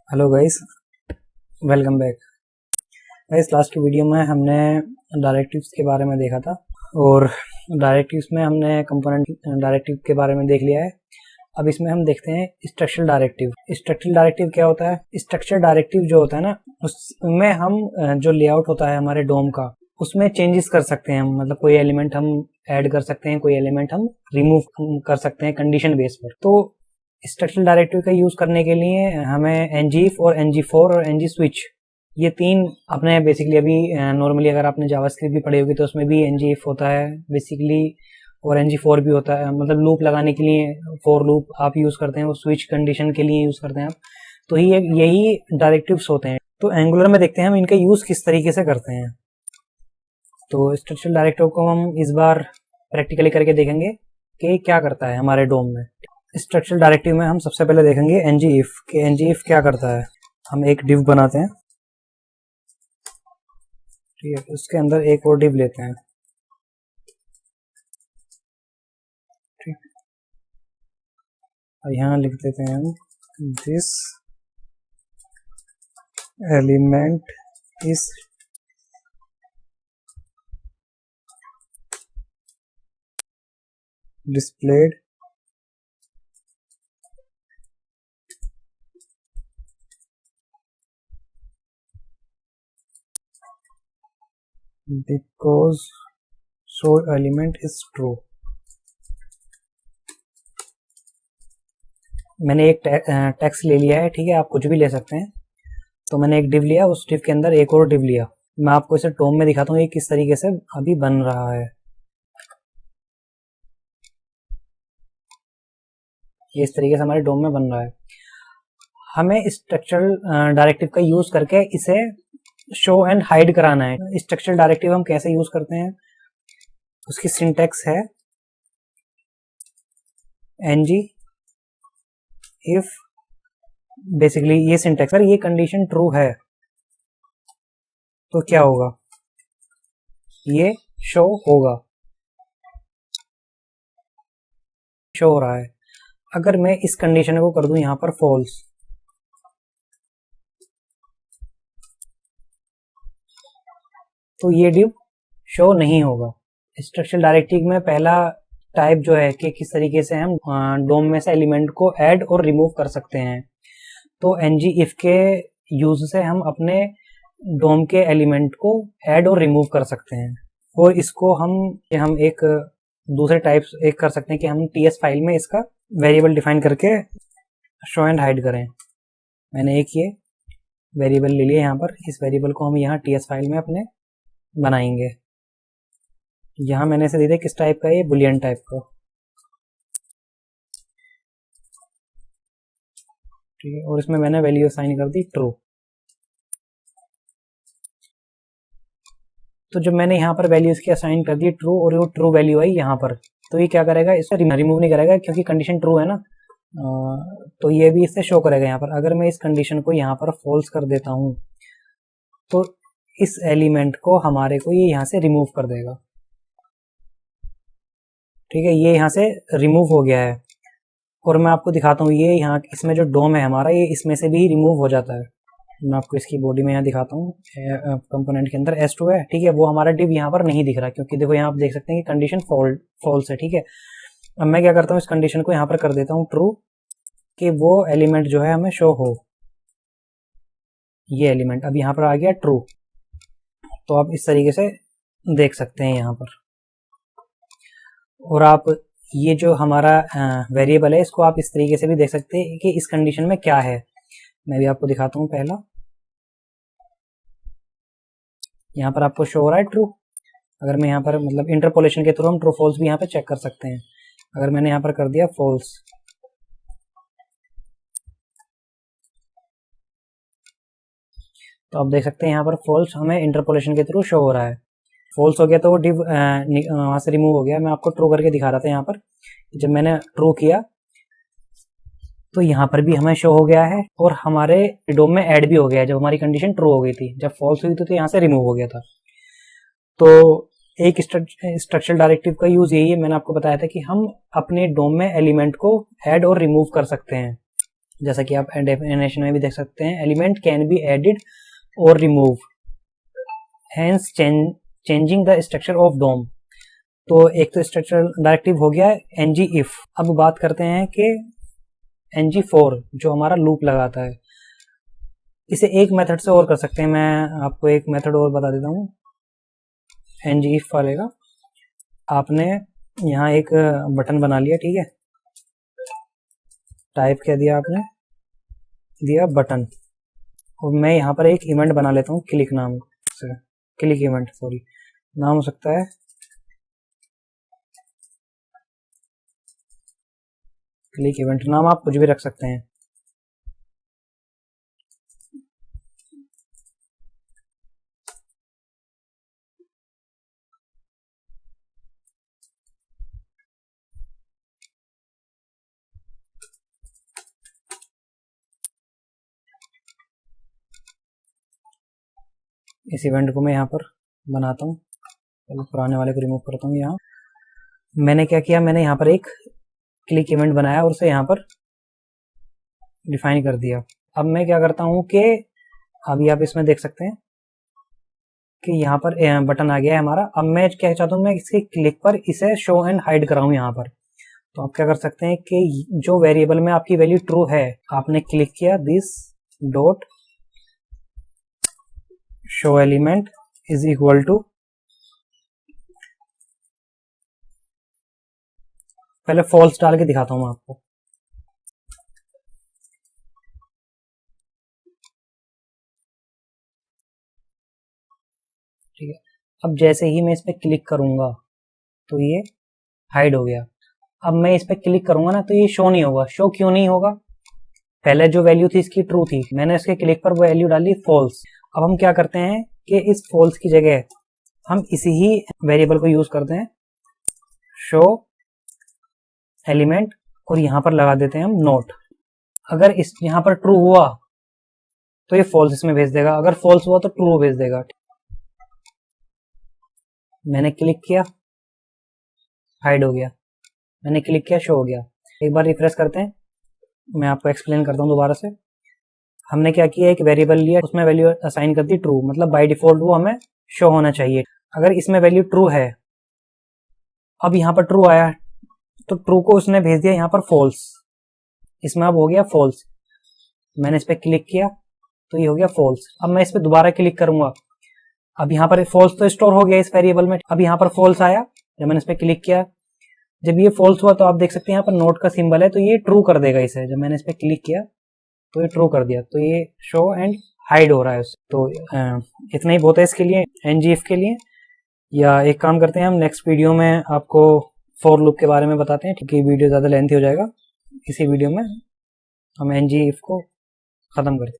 Hello guys, welcome back. Guys, last की video में हमने डायरेक्टिव्स के बारे में देखा था और डायरेक्टिव्स में हमने कंपोनेंट डायरेक्टिव के बारे में देख लिया है। अब इसमें हम देखते हैं स्ट्रक्चरल डायरेक्टिव। स्ट्रक्चरल डायरेक्टिव क्या होता है? स्ट्रक्चरल डायरेक्टिव जो होता है ना, उसमें हम जो लेआउट होता है हमारे डोम का, उसमें चेंजेस कर सकते हैं। मतलब कोई एलिमेंट हम ऐड कर सकते हैं, कोई एलिमेंट हम रिमूव कर सकते हैं कंडीशन बेस पर। तो स्ट्रक्चरल डायरेक्टिव का यूज करने के लिए हमें ngif और ngFor और ngSwitch, ये तीन अपने बेसिकली अभी नॉर्मली अगर आपने जावास्क्रिप्ट भी पढ़ी होगी तो उसमें भी ngif होता है बेसिकली और ngFor भी होता है। मतलब लूप लगाने के लिए फॉर लूप आप यूज करते हैं और स्विच कंडीशन के लिए यूज करते हैं आप। तो यही डायरेक्टिव्स होते हैं। तो एंगुलर में देखते हैं हम इनका यूज किस तरीके से करते हैं। तो स्ट्रक्चरल डायरेक्टिव को हम इस बार प्रैक्टिकली करके देखेंगे कि क्या करता है हमारे डोम में। स्ट्रक्चरल डायरेक्टिव में हम सबसे पहले देखेंगे ngif कि ngif क्या करता है। हम एक div बनाते हैं, ठीक है, उसके अंदर एक और div लेते हैं, ठीक। और यहाँ लिख देते हैं हम this element is displayed because show element is true। मैंने एक टेक्स्ट ले लिया है, ठीक है, आप कुछ भी ले सकते हैं। तो मैंने एक div लिया, उस div के अंदर एक और div लिया। मैं आपको इसे डोम में दिखाता हूँ ये किस तरीके से अभी बन रहा है। ये इस तरीके से हमारे डोम में बन रहा है। हमें स्ट्रक्चरल डायरेक्टिव का यूज करके इसे शो एंड हाइड कराना है। स्ट्रक्चरल डायरेक्टिव हम कैसे यूज करते हैं, उसकी सिंटेक्स है ng if, बेसिकली ये सिंटेक्स, अगर ये कंडीशन ट्रू है तो क्या होगा, ये शो होगा, शो हो रहा है। अगर मैं इस कंडीशन को कर दूं यहां पर फॉल्स, तो ये div शो नहीं होगा। स्ट्रक्चरल डायरेक्टिव में पहला टाइप जो है कि किस तरीके से हम डोम में से एलिमेंट को ऐड और रिमूव कर सकते हैं। तो ngif के यूज से हम अपने डोम के एलिमेंट को ऐड और रिमूव कर सकते हैं। और इसको हम एक दूसरे टाइप एक कर सकते हैं कि हम ts फाइल में इसका वेरिएबल डिफाइन करके शो एंड हाइड करें। मैंने एक ये वेरिएबल ले लिया यहाँ पर, इस वेरिएबल को हम यहाँ ts फाइल में अपने बनाएंगे। यहाँ मैंने इसे दे दिया किस टाइप का, ये बुलियन टाइप का, ठीक है। और इसमें मैंने वैल्यू असाइन कर दी ट्रू। तो जब मैंने यहाँ पर वैल्यू इसकी असाइन कर दी ट्रू और वो ट्रू वैल्यू आई यहाँ पर, तो ये क्या करेगा, इसे रिमूव नहीं करेगा क्योंकि कंडीशन ट्रू है ना। तो ये भी इससे शो करेगा यहाँ पर। अगर मैं इस कंडीशन को यहाँ पर फॉल्स कर देता हूँ तो इस एलिमेंट को हमारे को ये यहाँ से रिमूव कर देगा, ठीक है। ये यहाँ से रिमूव हो गया है और मैं आपको दिखाता हूँ ये यहाँ इसमें जो डोम है हमारा, ये इसमें से भी रिमूव हो जाता है। मैं आपको इसकी बॉडी में यहाँ दिखाता हूँ, कंपोनेंट के अंदर S2 है, ठीक है। वो हमारा div यहाँ पर नहीं दिख रहा क्योंकि देखो यहाँ आप देख सकते हैं कि कंडीशन फॉल्स है, ठीक है। अब मैं क्या करता हूँ, इस कंडीशन को यहाँ पर कर देता हूँ ट्रू कि वो एलिमेंट जो है हमें शो हो। ये एलिमेंट अब यहाँ पर आ गया ट्रू। तो आप इस तरीके से देख सकते हैं यहाँ पर। और आप ये जो हमारा वेरिएबल है इसको आप इस तरीके से भी देख सकते हैं कि इस कंडीशन में क्या है। मैं भी आपको दिखाता हूँ। पहला यहाँ पर आपको शो हो रहा है ट्रू। अगर मैं यहाँ पर मतलब इंटरपोलेशन के थ्रू हम ट्रू फॉल्स भी यहाँ पे चेक कर सकते हैं। अगर मैंने यहाँ पर कर दिया फॉल्स, तो आप देख सकते हैं यहाँ पर फॉल्स हमें इंटरपोलेशन के थ्रू शो हो रहा है। फॉल्स हो गया तो वो div वहां से रिमूव हो गया। मैं आपको ट्रू करके दिखा रहा था यहाँ पर। जब मैंने ट्रू किया तो यहाँ पर भी हमें शो हो गया है और हमारे डोम में ऐड भी हो गया है। जब हमारी कंडीशन ट्रू हो गई थी, जब फॉल्स हुई थी तो यहाँ से रिमूव हो गया था। तो एक स्ट्रक्चरल डायरेक्टिव का यूज यही है, मैंने आपको बताया था कि हम अपने डोम में एलिमेंट को ऐड और रिमूव कर सकते हैं। जैसा कि आप डेफिनेशन में भी देख सकते हैं, एलिमेंट कैन बी एडिड और remove hence changing the structure of DOM. तो एक तो स्ट्रक्चरल डायरेक्टिव हो गया एनजी इफ। अब बात करते हैं कि एनजी फॉर जो हमारा लूप लगाता है, इसे एक मेथड से और कर सकते हैं। मैं आपको एक मेथड और बता देता हूँ एनजी इफ वाले का। आपने यहाँ एक बटन बना लिया, ठीक है, टाइप क्या दिया आपने, दिया बटन, और मैं यहाँ पर एक इवेंट बना लेता हूँ क्लिक नाम से, क्लिक इवेंट, सॉरी नाम हो सकता है क्लिक इवेंट, नाम आप कुछ भी रख सकते हैं। इस इवेंट को मैं यहाँ पर बनाता हूँ, चलो पुराने वाले को रिमूव करता हूँ। यहाँ मैंने क्या किया, मैंने यहाँ पर एक क्लिक इवेंट बनाया और उसे यहाँ पर डिफाइन कर दिया। अब मैं क्या करता हूँ कि अभी आप इसमें देख सकते हैं कि यहाँ पर बटन आ गया है हमारा। अब मैं क्या चाहता हूँ, मैं इसके क्लिक पर इसे शो एंड हाइड कराऊँ यहाँ पर। तो आप क्या कर सकते हैं कि जो वेरिएबल में आपकी वैल्यू ट्रू है, आपने क्लिक किया this dot show element is equal to, पहले फॉल्स डाल के दिखाता हूं मैं आपको। ठीक है, अब जैसे ही मैं इस पर क्लिक करूंगा तो ये हाइड हो गया। अब मैं इस पर क्लिक करूंगा ना तो ये शो नहीं होगा। शो क्यों नहीं होगा, पहले जो वैल्यू थी इसकी ट्रू थी, मैंने इसके क्लिक पर वो वैल्यू डाली फॉल्स। अब हम क्या करते हैं कि इस फॉल्स की जगह हम इसी ही वेरिएबल को यूज करते हैं शो एलिमेंट, और यहां पर लगा देते हैं हम नोट। अगर इस यहां पर ट्रू हुआ तो ये फॉल्स इसमें भेज देगा, अगर फॉल्स हुआ तो ट्रू भेज देगा। मैंने क्लिक किया, हाइड हो गया, मैंने क्लिक किया, शो हो गया। एक बार रिफ्रेश करते हैं, मैं आपको एक्सप्लेन करता हूँ दोबारा से। हमने क्या किया, एक वेरिएबल लिया, उसमें वैल्यू असाइन कर दी ट्रू, मतलब बाय डिफॉल्ट वो हमें शो होना चाहिए। अगर इसमें वैल्यू ट्रू है, अब यहाँ पर ट्रू आया तो ट्रू को उसने भेज दिया यहाँ पर फॉल्स, इसमें अब हो गया फॉल्स। मैंने इस पर क्लिक किया तो ये हो गया फॉल्स। अब मैं इस पर दोबारा क्लिक करूंगा, अब यहाँ पर फॉल्स तो स्टोर हो गया इस वेरिएबल में। अब यहाँ पर फॉल्स आया, जब मैंने इस पर क्लिक किया, जब ये फॉल्स हुआ तो आप देख सकते हैं यहाँ पर नोट का सिंबल है, तो ये ट्रू कर देगा इसे। जब मैंने इस पर क्लिक किया तो ये ट्रू कर दिया, तो ये शो एंड हाइड हो रहा है उससे। तो इतना ही बहुत है इसके लिए, एनजीएफ के लिए। या एक काम करते हैं, हम नेक्स्ट वीडियो में आपको फॉर लूप के बारे में बताते हैं, क्योंकि वीडियो ज़्यादा लेंथी हो जाएगा। इसी वीडियो में हम एनजीएफ को ख़त्म करते हैं।